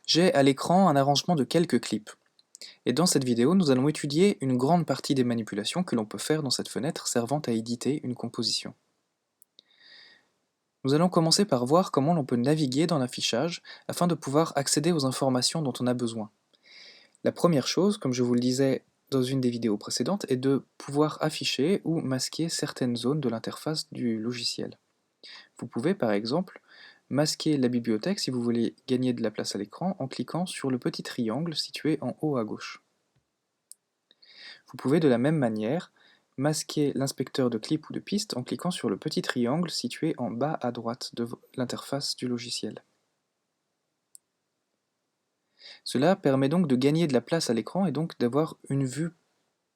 J'ai à l'écran un arrangement de quelques clips. Et dans cette vidéo, nous allons étudier une grande partie des manipulations que l'on peut faire dans cette fenêtre servant à éditer une composition. Nous allons commencer par voir comment l'on peut naviguer dans l'affichage afin de pouvoir accéder aux informations dont on a besoin. La première chose, comme je vous le disais dans une des vidéos précédentes, est de pouvoir afficher ou masquer certaines zones de l'interface du logiciel. Vous pouvez par exemple masquer la bibliothèque si vous voulez gagner de la place à l'écran en cliquant sur le petit triangle situé en haut à gauche. Vous pouvez de la même manière masquer l'inspecteur de clips ou de pistes en cliquant sur le petit triangle situé en bas à droite de l'interface du logiciel. Cela permet donc de gagner de la place à l'écran et donc d'avoir une vue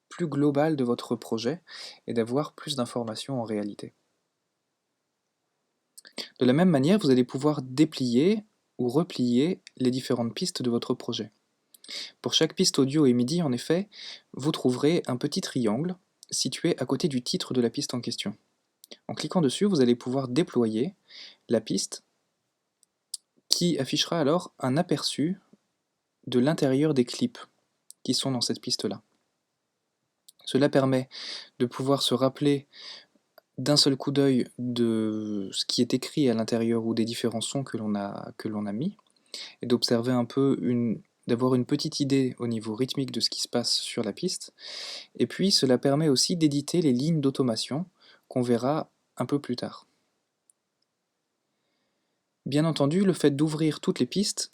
plus globale de votre projet et d'avoir plus d'informations en réalité. De la même manière, vous allez pouvoir déplier ou replier les différentes pistes de votre projet. Pour chaque piste audio et MIDI, en effet, vous trouverez un petit triangle situé à côté du titre de la piste en question. En cliquant dessus, vous allez pouvoir déployer la piste qui affichera alors un aperçu de l'intérieur des clips qui sont dans cette piste-là. Cela permet de pouvoir se rappeler d'un seul coup d'œil de ce qui est écrit à l'intérieur ou des différents sons que l'on a mis, et d'observer un peu, d'avoir une petite idée au niveau rythmique de ce qui se passe sur la piste, et puis cela permet aussi d'éditer les lignes d'automation qu'on verra un peu plus tard. Bien entendu, le fait d'ouvrir toutes les pistes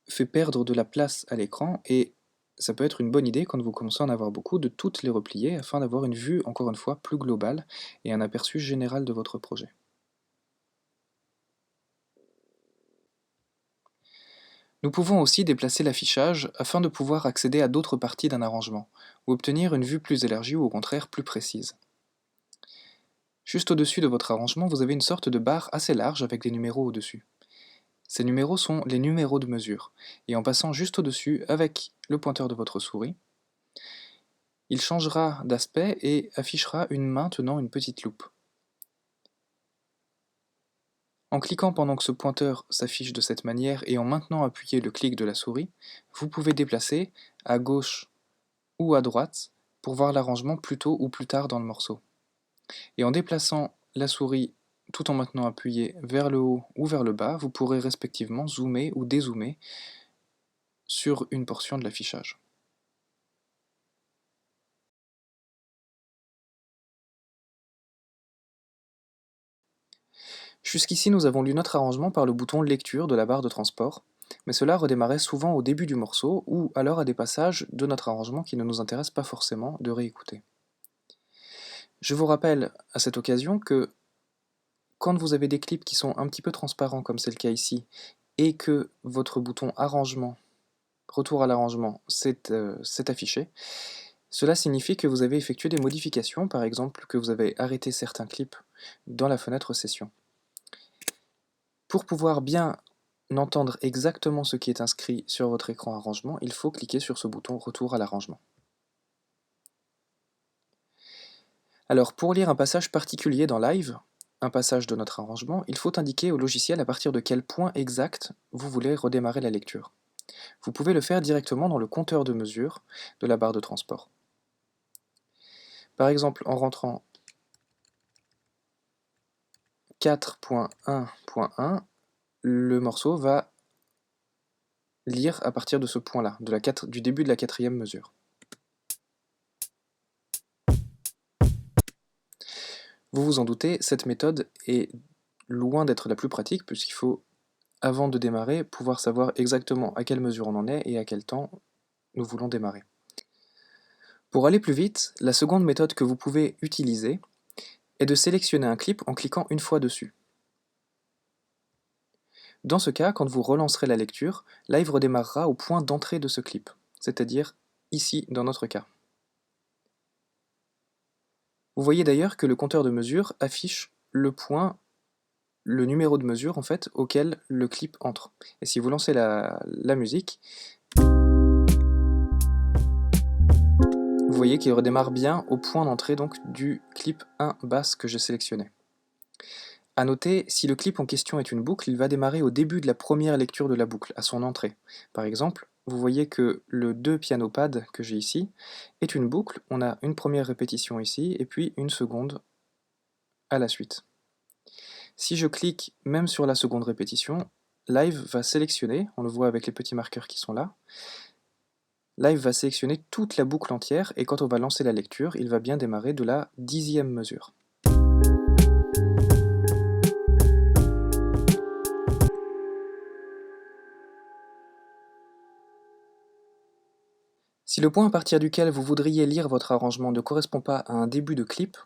fait perdre de la place à l'écran, et ça peut être une bonne idée quand vous commencez à en avoir beaucoup de toutes les replier afin d'avoir une vue, encore une fois, plus globale et un aperçu général de votre projet. Nous pouvons aussi déplacer l'affichage afin de pouvoir accéder à d'autres parties d'un arrangement, ou obtenir une vue plus élargie ou au contraire plus précise. Juste au-dessus de votre arrangement, vous avez une sorte de barre assez large avec des numéros au-dessus. Ces numéros sont les numéros de mesure, et en passant juste au-dessus avec le pointeur de votre souris, il changera d'aspect et affichera une main tenant une petite loupe. En cliquant pendant que ce pointeur s'affiche de cette manière et en maintenant appuyé le clic de la souris, vous pouvez déplacer à gauche ou à droite pour voir l'arrangement plus tôt ou plus tard dans le morceau. Et en déplaçant la souris tout en maintenant appuyé vers le haut ou vers le bas, vous pourrez respectivement zoomer ou dézoomer sur une portion de l'affichage. Jusqu'ici, nous avons lu notre arrangement par le bouton Lecture de la barre de transport, mais cela redémarrait souvent au début du morceau ou alors à des passages de notre arrangement qui ne nous intéressent pas forcément de réécouter. Je vous rappelle à cette occasion que quand vous avez des clips qui sont un petit peu transparents, comme c'est le cas ici, et que votre bouton Arrangement, Retour à l'arrangement, s'est affiché, cela signifie que vous avez effectué des modifications, par exemple que vous avez arrêté certains clips dans la fenêtre Session. Pour pouvoir bien entendre exactement ce qui est inscrit sur votre écran arrangement, il faut cliquer sur ce bouton Retour à l'arrangement. Alors pour lire un passage particulier dans Live, un passage de notre arrangement, il faut indiquer au logiciel à partir de quel point exact vous voulez redémarrer la lecture. Vous pouvez le faire directement dans le compteur de mesure de la barre de transport. Par exemple, en rentrant 4.1.1, le morceau va lire à partir de ce point-là, du début de la quatrième mesure. Vous vous en doutez, cette méthode est loin d'être la plus pratique puisqu'il faut, avant de démarrer, pouvoir savoir exactement à quelle mesure on en est et à quel temps nous voulons démarrer. Pour aller plus vite, la seconde méthode que vous pouvez utiliser est de sélectionner un clip en cliquant une fois dessus. Dans ce cas, quand vous relancerez la lecture, Live redémarrera au point d'entrée de ce clip, c'est-à-dire ici dans notre cas. Vous voyez d'ailleurs que le compteur de mesure affiche le numéro de mesure en fait auquel le clip entre. Et si vous lancez la musique, vous voyez qu'il redémarre bien au point d'entrée donc du clip 1 basse que j'ai sélectionné. À noter, si le clip en question est une boucle, il va démarrer au début de la première lecture de la boucle, à son entrée. Par exemple, vous voyez que le 2 piano pad que j'ai ici est une boucle, on a une première répétition ici, et puis une seconde à la suite. Si je clique même sur la seconde répétition, Live va sélectionner, on le voit avec les petits marqueurs qui sont là, Live va sélectionner toute la boucle entière, et quand on va lancer la lecture, il va bien démarrer de la 10e mesure. Si le point à partir duquel vous voudriez lire votre arrangement ne correspond pas à un début de clip,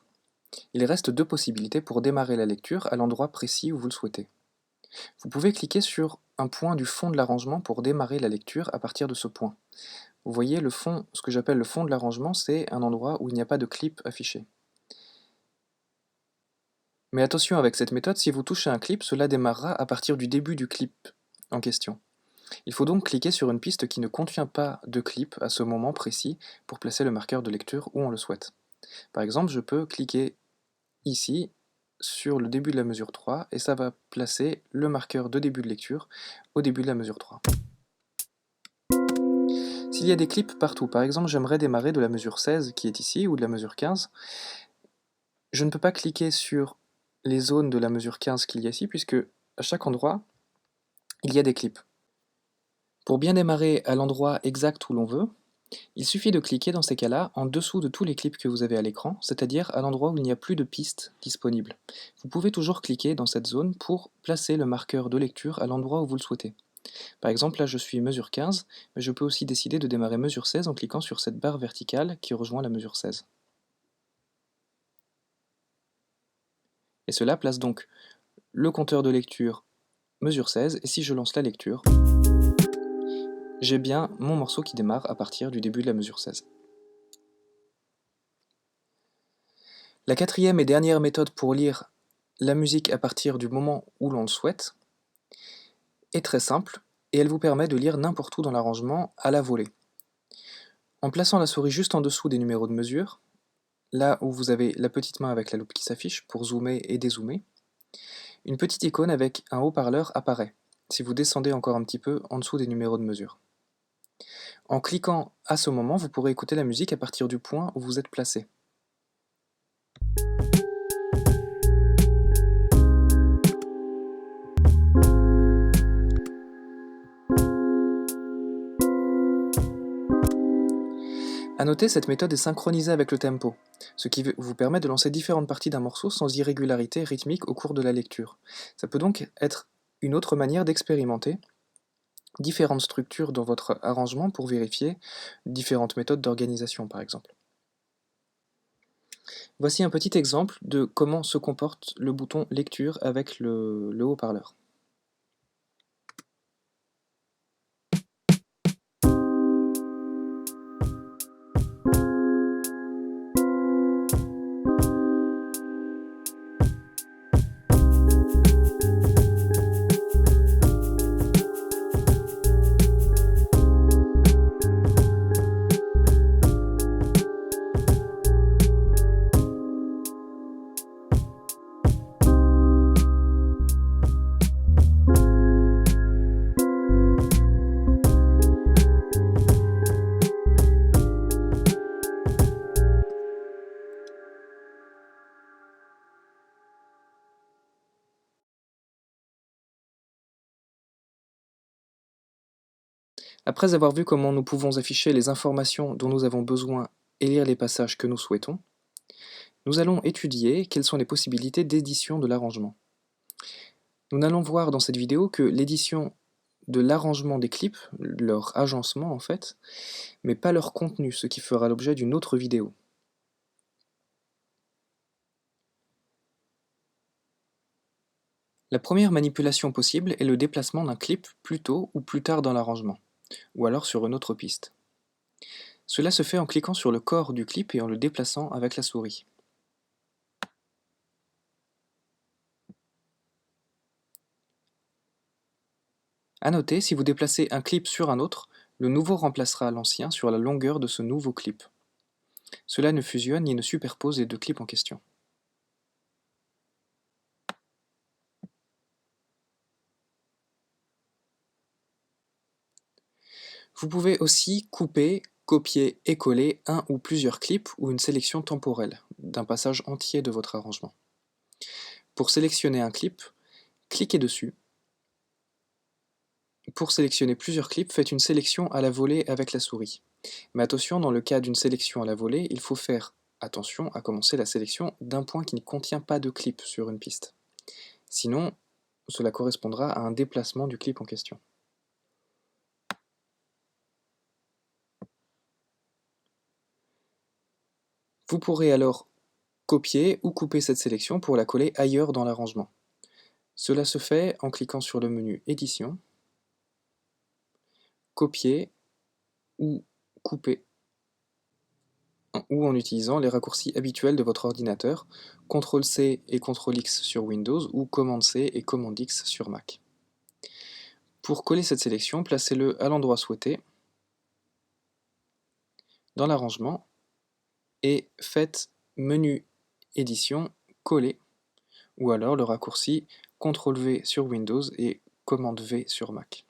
il reste deux possibilités pour démarrer la lecture à l'endroit précis où vous le souhaitez. Vous pouvez cliquer sur un point du fond de l'arrangement pour démarrer la lecture à partir de ce point. Vous voyez, le fond, ce que j'appelle le fond de l'arrangement, c'est un endroit où il n'y a pas de clip affiché. Mais attention avec cette méthode, si vous touchez un clip, cela démarrera à partir du début du clip en question. Il faut donc cliquer sur une piste qui ne contient pas de clip à ce moment précis pour placer le marqueur de lecture où on le souhaite. Par exemple, je peux cliquer ici sur le début de la mesure 3 et ça va placer le marqueur de début de lecture au début de la mesure 3. S'il y a des clips partout, par exemple j'aimerais démarrer de la mesure 16 qui est ici ou de la mesure 15, je ne peux pas cliquer sur les zones de la mesure 15 qu'il y a ici puisque à chaque endroit il y a des clips. Pour bien démarrer à l'endroit exact où l'on veut, il suffit de cliquer dans ces cas-là en dessous de tous les clips que vous avez à l'écran, c'est-à-dire à l'endroit où il n'y a plus de pistes disponibles. Vous pouvez toujours cliquer dans cette zone pour placer le marqueur de lecture à l'endroit où vous le souhaitez. Par exemple, là je suis mesure 15, mais je peux aussi décider de démarrer mesure 16 en cliquant sur cette barre verticale qui rejoint la mesure 16. Et cela place donc le compteur de lecture mesure 16, et si je lance la lecture, j'ai bien mon morceau qui démarre à partir du début de la mesure 16. La quatrième et dernière méthode pour lire la musique à partir du moment où l'on le souhaite est très simple et elle vous permet de lire n'importe où dans l'arrangement à la volée. En plaçant la souris juste en dessous des numéros de mesure, là où vous avez la petite main avec la loupe qui s'affiche pour zoomer et dézoomer, une petite icône avec un haut-parleur apparaît, si vous descendez encore un petit peu en dessous des numéros de mesure. En cliquant à ce moment, vous pourrez écouter la musique à partir du point où vous êtes placé. A noter, cette méthode est synchronisée avec le tempo, ce qui vous permet de lancer différentes parties d'un morceau sans irrégularité rythmique au cours de la lecture. Ça peut donc être une autre manière d'expérimenter différentes structures dans votre arrangement pour vérifier différentes méthodes d'organisation par exemple. Voici un petit exemple de comment se comporte le bouton lecture avec le haut-parleur. Après avoir vu comment nous pouvons afficher les informations dont nous avons besoin et lire les passages que nous souhaitons, nous allons étudier quelles sont les possibilités d'édition de l'arrangement. Nous allons voir dans cette vidéo que l'édition de l'arrangement des clips, leur agencement en fait, mais pas leur contenu, ce qui fera l'objet d'une autre vidéo. La première manipulation possible est le déplacement d'un clip plus tôt ou plus tard dans l'arrangement, ou alors sur une autre piste. Cela se fait en cliquant sur le corps du clip et en le déplaçant avec la souris. A noter, si vous déplacez un clip sur un autre, le nouveau remplacera l'ancien sur la longueur de ce nouveau clip. Cela ne fusionne ni ne superpose les deux clips en question. Vous pouvez aussi couper, copier et coller un ou plusieurs clips ou une sélection temporelle d'un passage entier de votre arrangement. Pour sélectionner un clip, cliquez dessus. Pour sélectionner plusieurs clips, faites une sélection à la volée avec la souris. Mais attention, dans le cas d'une sélection à la volée, il faut faire attention à commencer la sélection d'un point qui ne contient pas de clip sur une piste. Sinon, cela correspondra à un déplacement du clip en question. Vous pourrez alors copier ou couper cette sélection pour la coller ailleurs dans l'arrangement. Cela se fait en cliquant sur le menu Édition, Copier ou Couper, ou en utilisant les raccourcis habituels de votre ordinateur, CTRL-C et CTRL-X sur Windows ou Command-C et Command-X sur Mac. Pour coller cette sélection, placez-le à l'endroit souhaité dans l'arrangement et faites Menu Édition, Coller, ou alors le raccourci CTRL-V sur Windows et Command-V sur Mac.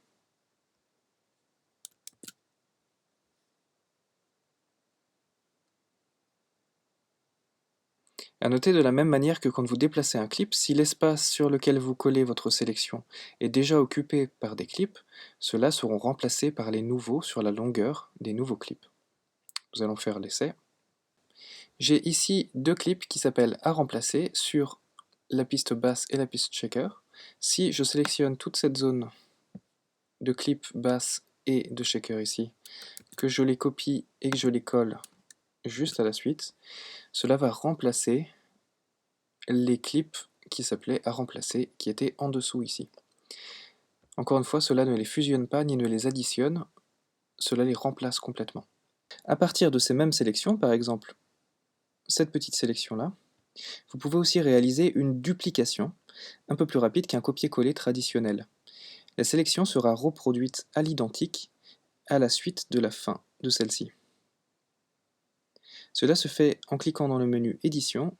À noter de la même manière que quand vous déplacez un clip, si l'espace sur lequel vous collez votre sélection est déjà occupé par des clips, ceux-là seront remplacés par les nouveaux sur la longueur des nouveaux clips. Nous allons faire l'essai. J'ai ici deux clips qui s'appellent à remplacer sur la piste basse et la piste shaker. Si je sélectionne toute cette zone de clips basse et de shaker ici, que je les copie et que je les colle juste à la suite, cela va remplacer les clips qui s'appelaient à remplacer, qui étaient en dessous ici. Encore une fois, cela ne les fusionne pas ni ne les additionne, cela les remplace complètement. À partir de ces mêmes sélections, par exemple cette petite sélection-là, vous pouvez aussi réaliser une duplication, un peu plus rapide qu'un copier-coller traditionnel. La sélection sera reproduite à l'identique à la suite de la fin de celle-ci. Cela se fait en cliquant dans le menu Édition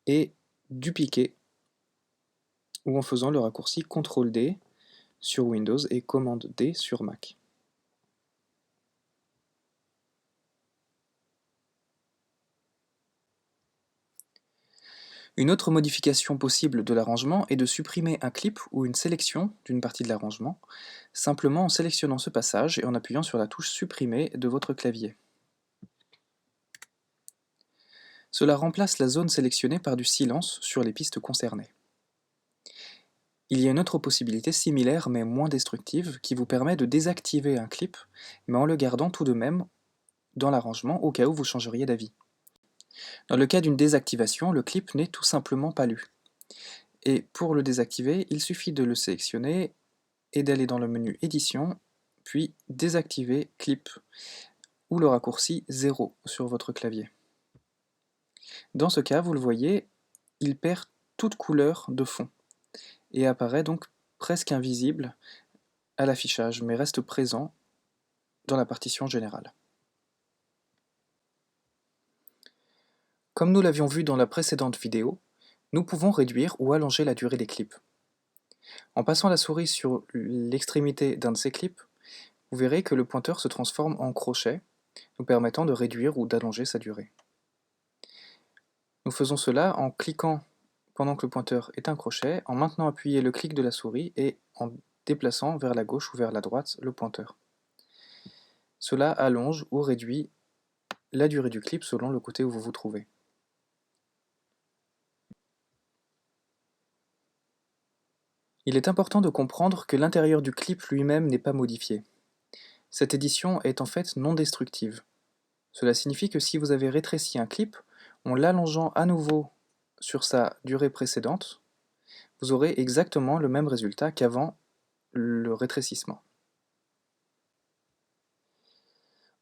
et Dupliquer, ou en faisant le raccourci CTRL-D sur Windows et Command-D sur Mac. Une autre modification possible de l'arrangement est de supprimer un clip ou une sélection d'une partie de l'arrangement, simplement en sélectionnant ce passage et en appuyant sur la touche Supprimer de votre clavier. Cela remplace la zone sélectionnée par du silence sur les pistes concernées. Il y a une autre possibilité similaire mais moins destructive qui vous permet de désactiver un clip, mais en le gardant tout de même dans l'arrangement au cas où vous changeriez d'avis. Dans le cas d'une désactivation, le clip n'est tout simplement pas lu. Et pour le désactiver, il suffit de le sélectionner et d'aller dans le menu Édition, puis Désactiver clip, ou le raccourci 0 sur votre clavier. Dans ce cas, vous le voyez, il perd toute couleur de fond, et apparaît donc presque invisible à l'affichage, mais reste présent dans la partition générale. Comme nous l'avions vu dans la précédente vidéo, nous pouvons réduire ou allonger la durée des clips. En passant la souris sur l'extrémité d'un de ces clips, vous verrez que le pointeur se transforme en crochet, nous permettant de réduire ou d'allonger sa durée. Nous faisons cela en cliquant pendant que le pointeur est un crochet, en maintenant appuyé le clic de la souris et en déplaçant vers la gauche ou vers la droite le pointeur. Cela allonge ou réduit la durée du clip selon le côté où vous vous trouvez. Il est important de comprendre que l'intérieur du clip lui-même n'est pas modifié. Cette édition est en fait non destructive. Cela signifie que si vous avez rétréci un clip, en l'allongeant à nouveau sur sa durée précédente, vous aurez exactement le même résultat qu'avant le rétrécissement.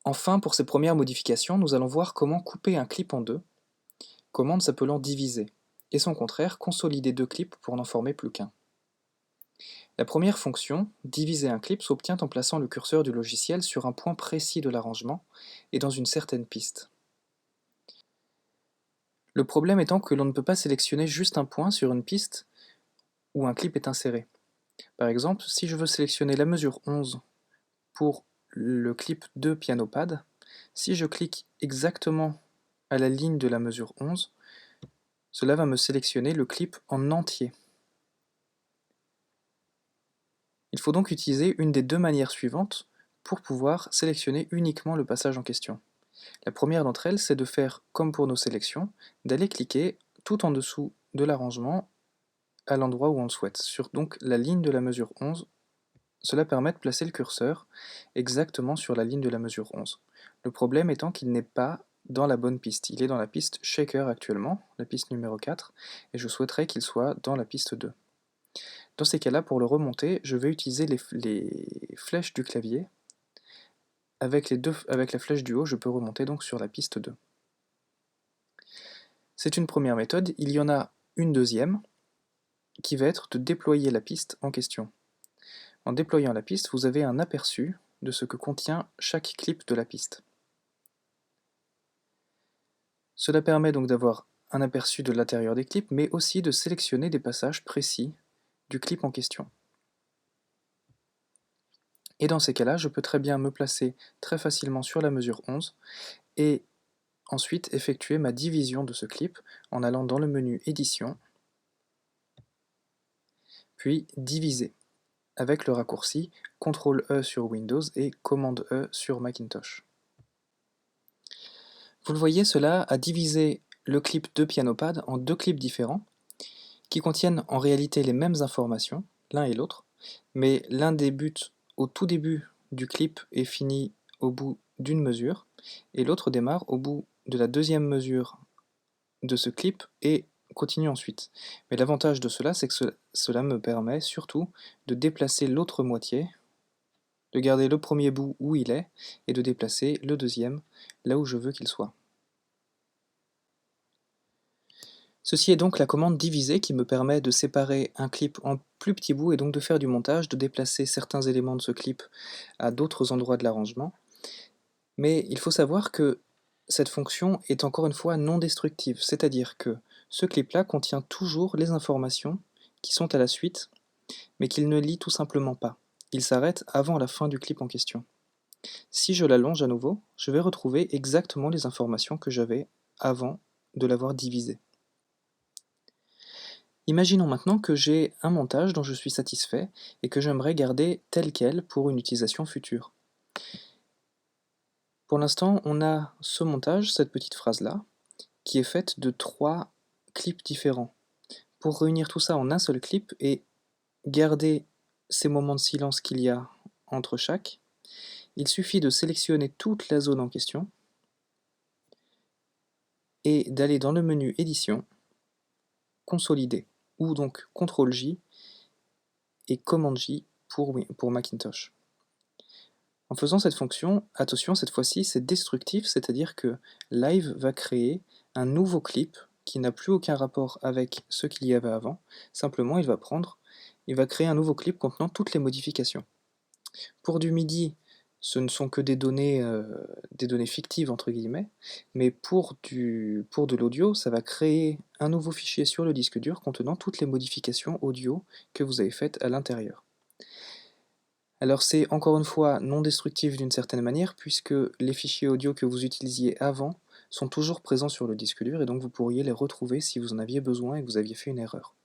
Enfin, pour ces premières modifications, nous allons voir comment couper un clip en deux, commande s'appelant diviser, et son contraire, consolider deux clips pour n'en former plus qu'un. La première fonction, diviser un clip, s'obtient en plaçant le curseur du logiciel sur un point précis de l'arrangement et dans une certaine piste. Le problème étant que l'on ne peut pas sélectionner juste un point sur une piste où un clip est inséré. Par exemple, si je veux sélectionner la mesure 11 pour le clip de piano-pad, si je clique exactement à la ligne de la mesure 11, cela va me sélectionner le clip en entier. Il faut donc utiliser une des deux manières suivantes pour pouvoir sélectionner uniquement le passage en question. La première d'entre elles, c'est de faire comme pour nos sélections, d'aller cliquer tout en dessous de l'arrangement à l'endroit où on le souhaite, sur donc la ligne de la mesure 11. Cela permet de placer le curseur exactement sur la ligne de la mesure 11. Le problème étant qu'il n'est pas dans la bonne piste. Il est dans la piste Shaker actuellement, la piste numéro 4, et je souhaiterais qu'il soit dans la piste 2. Dans ces cas-là, pour le remonter, je vais utiliser les flèches du clavier. Avec la flèche du haut, je peux remonter donc sur la piste 2. C'est une première méthode. Il y en a une deuxième, qui va être de déployer la piste en question. En déployant la piste, vous avez un aperçu de ce que contient chaque clip de la piste. Cela permet donc d'avoir un aperçu de l'intérieur des clips, mais aussi de sélectionner des passages précis du clip en question. Et dans ces cas-là, je peux très bien me placer très facilement sur la mesure 11 et ensuite effectuer ma division de ce clip en allant dans le menu Édition, puis Diviser, avec le raccourci CTRL-E sur Windows et Commande-E sur Macintosh. Vous le voyez, cela a divisé le clip de piano-pad en deux clips différents, qui contiennent en réalité les mêmes informations, l'un et l'autre, mais l'un débute au tout début du clip et finit au bout d'une mesure, et l'autre démarre au bout de la deuxième mesure de ce clip et continue ensuite. Mais l'avantage de cela, c'est que cela me permet surtout de déplacer l'autre moitié, de garder le premier bout où il est, et de déplacer le deuxième là où je veux qu'il soit. Ceci est donc la commande diviser qui me permet de séparer un clip en plus petits bouts et donc de faire du montage, de déplacer certains éléments de ce clip à d'autres endroits de l'arrangement. Mais il faut savoir que cette fonction est encore une fois non destructive, c'est-à-dire que ce clip-là contient toujours les informations qui sont à la suite, mais qu'il ne lit tout simplement pas. Il s'arrête avant la fin du clip en question. Si je l'allonge à nouveau, je vais retrouver exactement les informations que j'avais avant de l'avoir divisé. Imaginons maintenant que j'ai un montage dont je suis satisfait et que j'aimerais garder tel quel pour une utilisation future. Pour l'instant, on a ce montage, cette petite phrase-là, qui est faite de 3 clips différents. Pour réunir tout ça en un seul clip et garder ces moments de silence qu'il y a entre chaque, il suffit de sélectionner toute la zone en question et d'aller dans le menu Édition, Consolider, ou donc CTRL-J et Commande-J pour Macintosh. En faisant cette fonction, attention, cette fois-ci c'est destructif, c'est-à-dire que Live va créer un nouveau clip qui n'a plus aucun rapport avec ce qu'il y avait avant, simplement il va créer un nouveau clip contenant toutes les modifications. Pour du MIDI, ce ne sont que des données fictives entre guillemets, mais pour de l'audio, ça va créer un nouveau fichier sur le disque dur contenant toutes les modifications audio que vous avez faites à l'intérieur. Alors c'est encore une fois non destructif d'une certaine manière puisque les fichiers audio que vous utilisiez avant sont toujours présents sur le disque dur et donc vous pourriez les retrouver si vous en aviez besoin et que vous aviez fait une erreur.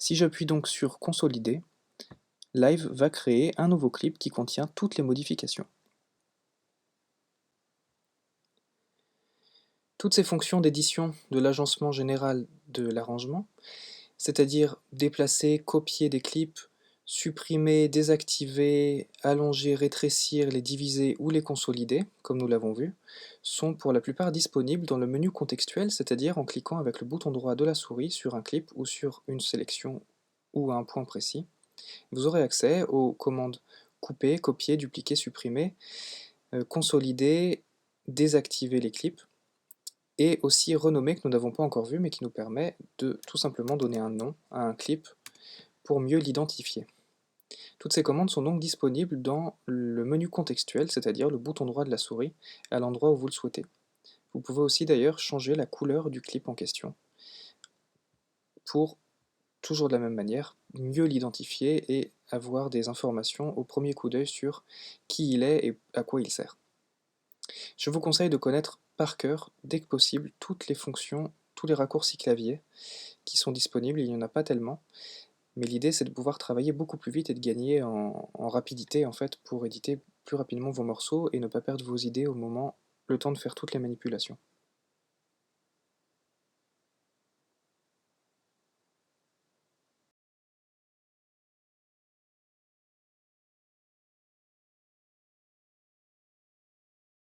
Si j'appuie donc sur Consolider, Live va créer un nouveau clip qui contient toutes les modifications. Toutes ces fonctions d'édition de l'agencement général de l'arrangement, c'est-à-dire déplacer, copier des clips, supprimer, désactiver, allonger, rétrécir, les diviser ou les consolider, comme nous l'avons vu, sont pour la plupart disponibles dans le menu contextuel, c'est-à-dire en cliquant avec le bouton droit de la souris sur un clip ou sur une sélection ou à un point précis. Vous aurez accès aux commandes couper, copier, dupliquer, supprimer, consolider, désactiver les clips, et aussi renommer que nous n'avons pas encore vu mais qui nous permet de tout simplement donner un nom à un clip pour mieux l'identifier. Toutes ces commandes sont donc disponibles dans le menu contextuel, c'est-à-dire le bouton droit de la souris, à l'endroit où vous le souhaitez. Vous pouvez aussi d'ailleurs changer la couleur du clip en question pour, toujours de la même manière, mieux l'identifier et avoir des informations au premier coup d'œil sur qui il est et à quoi il sert. Je vous conseille de connaître par cœur, dès que possible, toutes les fonctions, tous les raccourcis clavier qui sont disponibles, il n'y en a pas tellement, mais l'idée c'est de pouvoir travailler beaucoup plus vite et de gagner en rapidité en fait pour éditer plus rapidement vos morceaux et ne pas perdre vos idées au moment, le temps de faire toutes les manipulations.